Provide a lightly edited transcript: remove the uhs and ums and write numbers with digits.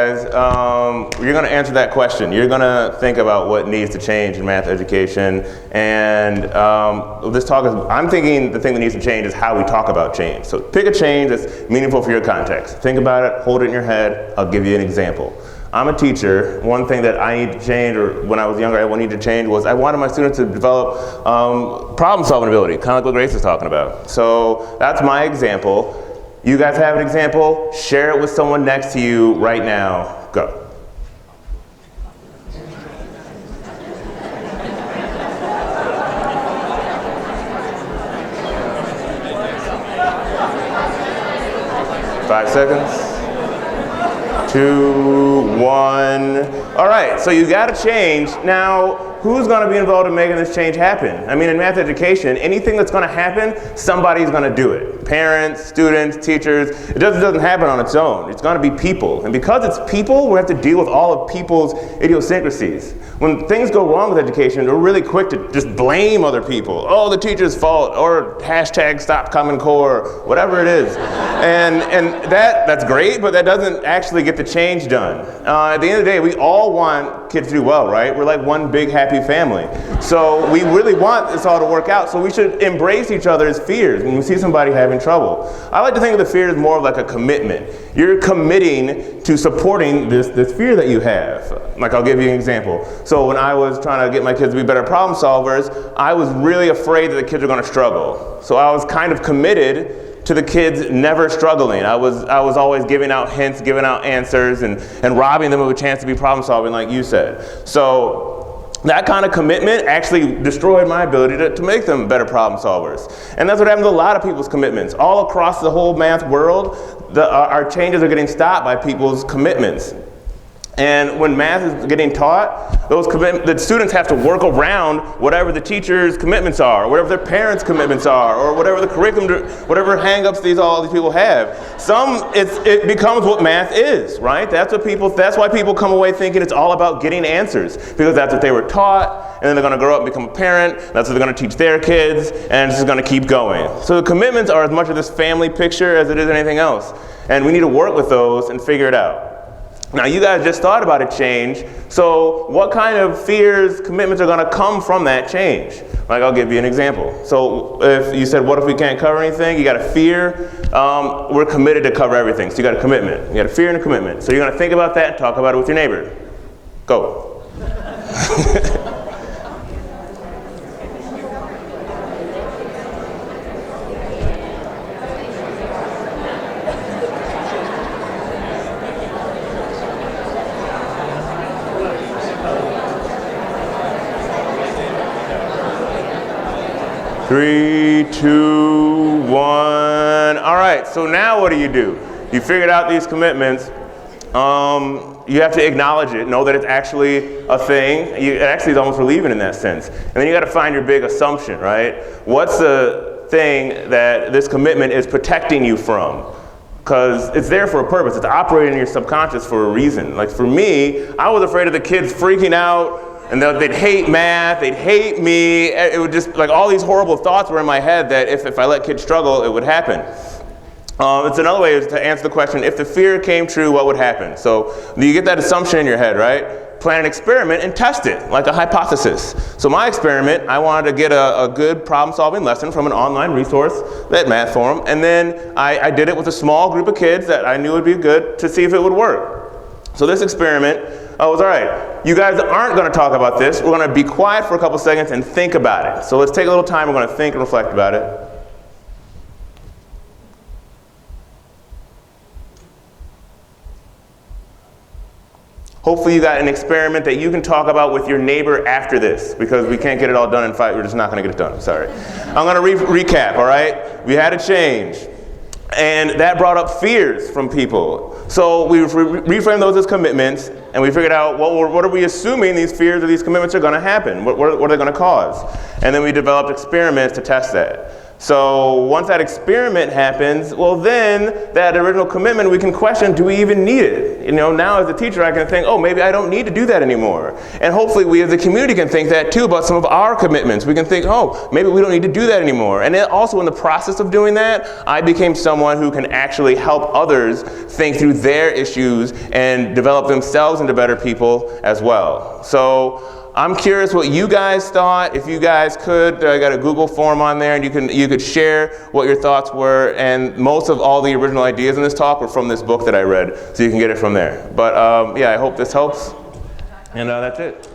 guys, you're going to answer that question. You're going to think about what needs to change in math education. And this talk is, I'm thinking the thing that needs to change is how we talk about change. So pick a change that's meaningful for your context. Think about it, hold it in your head. I'll give you an example. I'm a teacher. One thing that I need to change, or when I was younger, I needed to change was I wanted my students to develop problem-solving ability, kind of like what Grace was talking about. So that's my example. You guys have an example? Share it with someone next to you right now. Go. Five seconds. 2, 1. All right, so you got to change. Now, who's going to be involved in making this change happen? I mean, in math education, anything that's going to happen, somebody's going to do it. Parents, students, teachers. It doesn't happen on its own. It's going to be people. And because it's people, we have to deal with all of people's idiosyncrasies. When things go wrong with education, we're really quick to just blame other people. Oh, the teacher's fault, or hashtag stop Common Core, whatever it is. And that's great, but that doesn't actually get the change done. At the end of the day, we all want kids to do well, right? We're like one big happy family. So we really want this all to work out, so we should embrace each other's fears when we see somebody having trouble. I like to think of the fear as more of like a commitment. You're committing to supporting this fear that you have. Like, I'll give you an example. So when I was trying to get my kids to be better problem solvers, I was really afraid that the kids were going to struggle. So I was kind of committed to the kids never struggling. I was always giving out hints, giving out answers, and robbing them of a chance to be problem solving, like you said. So that kind of commitment actually destroyed my ability to make them better problem solvers. And that's what happens to a lot of people's commitments. All across the whole math world, our changes are getting stopped by people's commitments. And when math is getting taught, the students have to work around whatever the teacher's commitments are, or whatever their parents' commitments are, or whatever the curriculum, whatever hang-ups all these people have. It becomes what math is, right? That's why people come away thinking it's all about getting answers, because that's what they were taught, and then they're going to grow up and become a parent, that's what they're going to teach their kids, and it's just going to keep going. So the commitments are as much of this family picture as it is anything else. And we need to work with those and figure it out. Now, you guys just thought about a change, so what kind of fears, commitments are going to come from that change? Like, I'll give you an example. So if you said, what if we can't cover anything? You got a fear. We're committed to cover everything, so you got a commitment. You got a fear and a commitment. So you're going to think about that and talk about it with your neighbor. Go. 3, 2, 1. All right, so now what do? You figured out these commitments. You have to acknowledge it, know that it's actually a thing. It actually is almost relieving in that sense. And then you got to find your big assumption, right? What's the thing that this commitment is protecting you from? Because it's there for a purpose. It's operating in your subconscious for a reason. Like for me, I was afraid of the kids freaking out, and they'd hate math, they'd hate me. It would just, like all these horrible thoughts were in my head that if I let kids struggle, it would happen. It's another way to answer the question, if the fear came true, what would happen? So you get that assumption in your head, right? Plan an experiment and test it, like a hypothesis. So my experiment, I wanted to get a good problem-solving lesson from an online resource, that Math Forum, and then I did it with a small group of kids that I knew would be good to see if it would work. So this experiment was, all right, you guys aren't going to talk about this. We're going to be quiet for a couple seconds and think about it. So let's take a little time. We're going to think and reflect about it. Hopefully you got an experiment that you can talk about with your neighbor after this, because we can't get it all done in 5. We're just not going to get it done. Sorry. I'm going to recap, all right? We had a change, and that brought up fears from people. So we reframed those as commitments, and we figured out what are we assuming these fears or these commitments are going to happen? What are they going to cause? And then we developed experiments to test that. So once that experiment happens, well then that original commitment we can question, do we even need it? You know, now as a teacher I can think, oh, maybe I don't need to do that anymore. And hopefully we as a community can think that too about some of our commitments. We can think, oh, maybe we don't need to do that anymore. And then also in the process of doing that, I became someone who can actually help others think through their issues and develop themselves into better people as well. So I'm curious what you guys thought. If you guys could, I got a Google form on there, and you could share what your thoughts were. And most of all the original ideas in this talk were from this book that I read, so you can get it from there. But yeah, I hope this helps. And that's it.